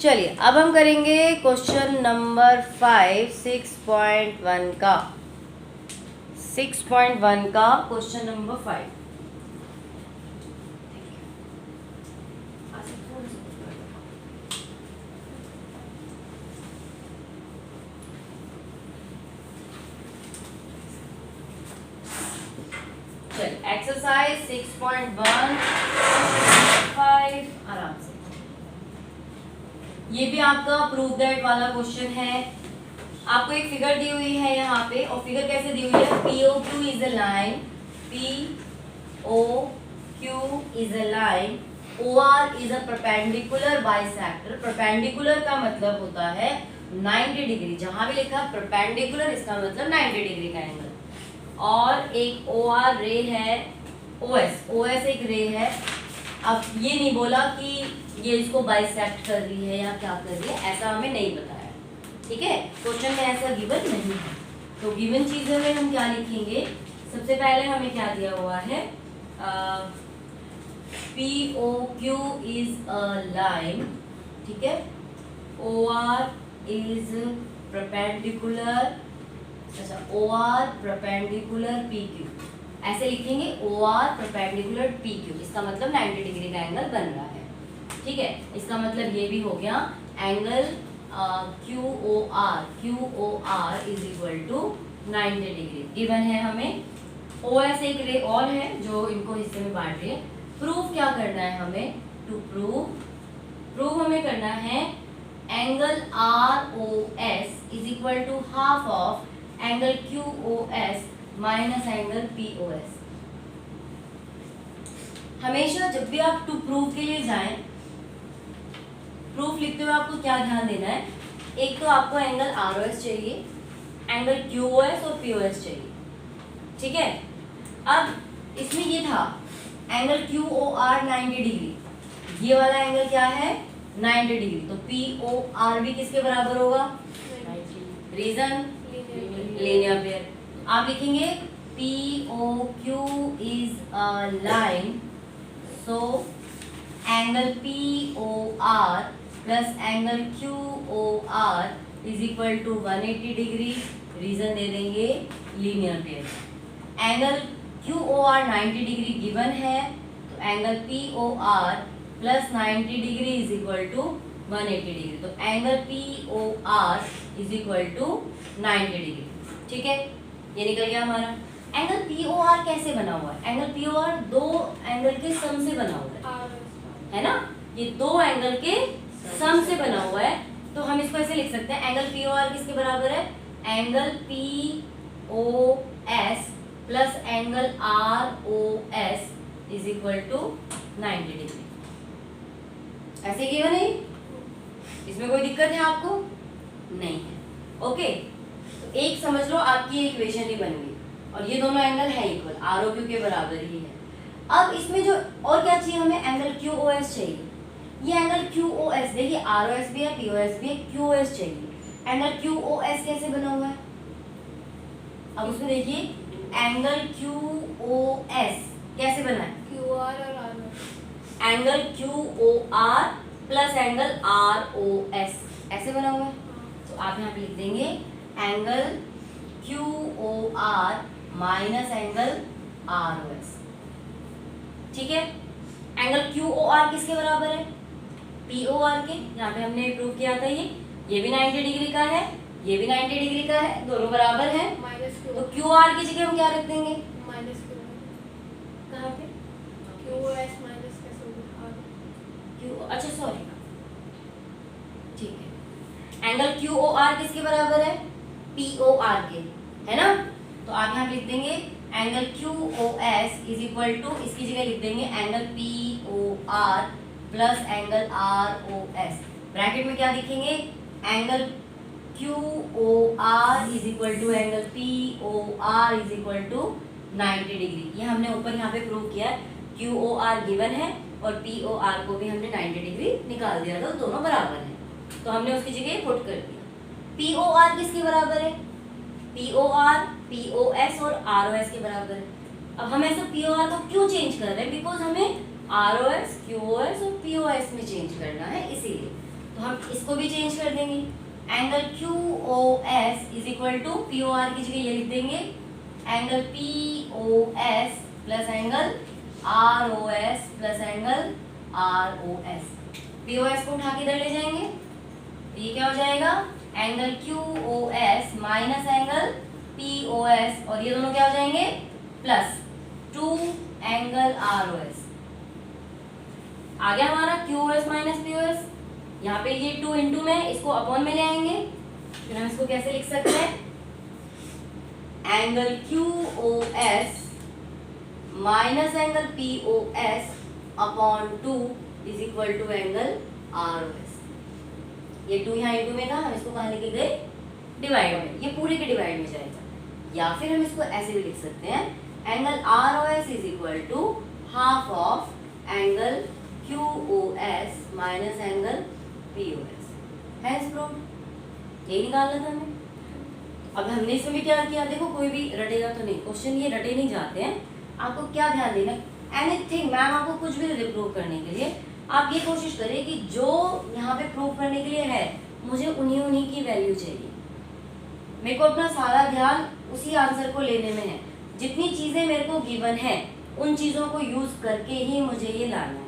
चलिए अब हम करेंगे क्वेश्चन नंबर 5 6.1 का 6.1 का क्वेश्चन नंबर 5। चलिए एक्सरसाइज 6.1 5 आराम से। ये भी आपका प्रूव दैट वाला क्वेश्चन है। आपको एक फिगर दी हुई है यहाँ पे, और फिगर कैसे दी हुई है? POQ is a line, POQ is a line, OR is a perpendicular bisector. Perpendicular का मतलब होता है 90 डिग्री, जहां भी लिखा परपेंडिकुलर इसका मतलब 90 डिग्री का एंगल। और एक OR रे है, OS एक रे है। अब ये नहीं बोला कि ये इसको बाइसेक्ट कर रही है या क्या कर रही है, ऐसा हमें नहीं बताया। ठीक है, क्वेश्चन में ऐसा गिवन नहीं है। तो गिवन चीजों में हम क्या लिखेंगे? सबसे पहले हमें क्या दिया हुआ है? POQ इज अ लाइन, ठीक है, OR इज परपेंडिकुलर, अच्छा OR परपेंडिकुलर PQ, ऐसे लिखेंगे OR परपेंडिकुलर PQ, इसका मतलब 90 डिग्री का एंगल बन रहा है। ठीक है, इसका मतलब ये भी हो गया angle QOR is equal to 90 degree given है हमें। OS एक रे और है जो इनको हिस्से में बांट रही है। प्रूफ क्या करना है हमें? टू प्रूव हमें करना है angle ROS is equal to half of angle QOS minus angle POS। हमेशा जब भी आप टू प्रूव के लिए जाएं, प्रूफ लिखते हुए आपको क्या ध्यान देना है? एक तो आपको एंगल ROS चाहिए, एंगल QOS और POS चाहिए। ठीक है, अब इसमें ये था एंगल QOR 90 डिग्री, ये वाला एंगल क्या है? 90 डिग्री, तो POR भी किसके बराबर होगा? Reason linear pair. आप लिखेंगे POQ is a line, so angle POR plus angle QOR is equal to 180 degree. Reason दे देंगे linear pair. Angle QOR 90 degree given है, तो angle POR plus 90 degree is equal to 180 degree, तो angle POR is equal to 90 degree. ठीक है, ये निकल गया हमारा। एंगल POR कैसे बना हुआ है? एंगल POR दो एंगल के सम से बना हुआ है ना, ये दो एंगल के सम से बना हुआ है। तो हम इसको ऐसे लिख सकते हैं, एंगल POR किसके बराबर है? Angle POS plus angle ROS is equal to 90 degree. ऐसे गिवन है, इसमें कोई दिक्कत है आपको? नहीं है। ओके, तो एक समझ लो आपकी इक्वेशन ही बन गई, और ये दोनों एंगल है इक्वल, ROQ के बराबर ही है। अब इसमें जो और क्या चाहिए हमें? एंगल QOS चाहिए। ये एंगल QOS, देखिए ROS भी है, POS भी है, QOS चाहिए। एंगल QOS कैसे बना हुआ है? अब उसमें देखिए एंगल QOS कैसे बना है? QR और ROS। Angle QOR plus angle ROS ऐसे बना हुआ है। तो आप यहाँ पे लिख देंगे angle QOR minus angle ROS। ठीक है, एंगल QOR किसके बराबर है? POR के। यहाँ पे हमने प्रूव किया था, ये भी 90 डिग्री का है, ये भी 90 डिग्री का है, दोनों बराबर है। माइनस तो QR की जगह हम क्या रख देंगे? माइनस कहाँ पे? QOS माइनस कैसे होगा? Q, अच्छा सॉरी, ठीक है। एंगल QOR किसके बराबर है? POR के, है ना। तो आप यहाँ लिख देंगे angle QOS is equal to, इसकी जगह लिख देंगे angle POR plus angle ROS। Bracket में क्या लिखेंगे? Angle QOR is equal to angle POR is equal to 90 degree. ये हमने ऊपर यहाँ पे प्रूव किया है। QOR गिवन है और POR को भी हमने 90 डिग्री निकाल दिया था, दोनों बराबर हैं, तो हमने उसकी जगह पुट कर दिया। POR किसके बराबर है? POR POS और ROS के बराबर है। अब हम ऐसा POR को क्यों चेंज कर रहे हैं? बिकॉज हमें ROS QOS और POS में चेंज करना है, इसीलिए। तो हम इसको भी चेंज कर देंगे। Angle QOS is equal to POR की जगह ये लिख देंगे angle POS plus angle ROS plus angle ROS। POS को उठा के इधर ले जाएंगे तो ये क्या हो जाएगा angle QOS minus angle POS और ये दोनों क्या हो जाएंगे प्लस 2 एंगल ROS। आ गया हमारा QOS माइनस POS। यहाँ पे ये 2 इंटू में इसको अपॉन में ले आएंगे, फिर हम इसको कैसे लिख सकते हैं angle QOS minus angle POS upon 2 is equal to angle ROS। ये 2 यहाँ इंटू में था, हम इसको कहाँ लेके गए डिवाइड में, ये पूरे के डिवाइड में जाएगा। या फिर हम इसको ऐसे भी लिख सकते हैं angle ROS is equal to half of angle QOS minus angle POS। Hence proved. यही निकालना था हमें। अब हमने इसमें भी क्या किया, देखो कोई भी रटेगा तो नहीं, क्वेश्चन ये रटे नहीं जाते हैं। आपको क्या ध्यान देना, एनीथिंग मैम आपको कुछ भी दे दे प्रूव करने के लिए, आप ये कोशिश करें कि जो यहाँ पे प्रूव करने के लिए है मुझे उन्हीं की वैल्यू चाहिए। मेरे को अपना सारा ध्यान उसी आंसर को लेने में है। जितनी चीजें मेरे को गिवन है उन चीजों को यूज करके ही मुझे ये लाना है,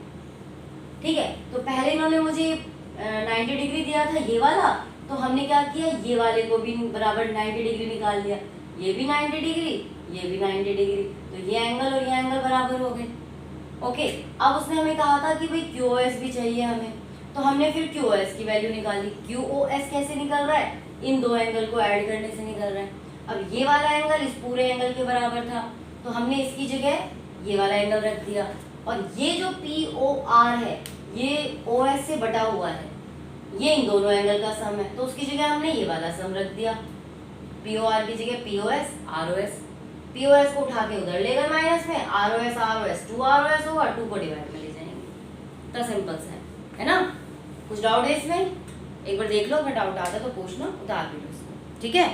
ठीक है। तो पहले इन्होंने मुझे 90 डिग्री दिया था ये वाला, तो हमने क्या किया ये वाले को भी बराबर 90 डिग्री निकाल लिया, ये भी 90 डिग्री, ये भी 90 डिग्री, तो ये एंगल और ये एंगल बराबर हो गए। ओके, अब उसने हमें कहा था कि भाई QOS भी चाहिए हमें, तो हमने फिर QOS की वैल्यू निकाली। QOS कैसे निकल रहा है, इन दो एंगल को ऐड करने से निकल रहा है। अब ये वाला एंगल इस पूरे एंगल के बराबर था, तो हमने इसकी जगह ये वाला एंगल रख दिया, और ये जो POR है ये OS से बटा हुआ है, ये इन दोनों एंगल का सम है, तो उसकी जगह हमने ये वाला सम रख दिया। POR की जगह POS ROS, POS को उठा के उधर ले गए माइनस में, ROS 2 ROS होगा, 2 को डिवाइड में ले जाएंगे। इतना सिंपल सा है ना। कुछ डाउट है इसमें, एक बार देख लो, अगर डाउट आता है तो पूछना, उतार भी लो इसको, ठीक है।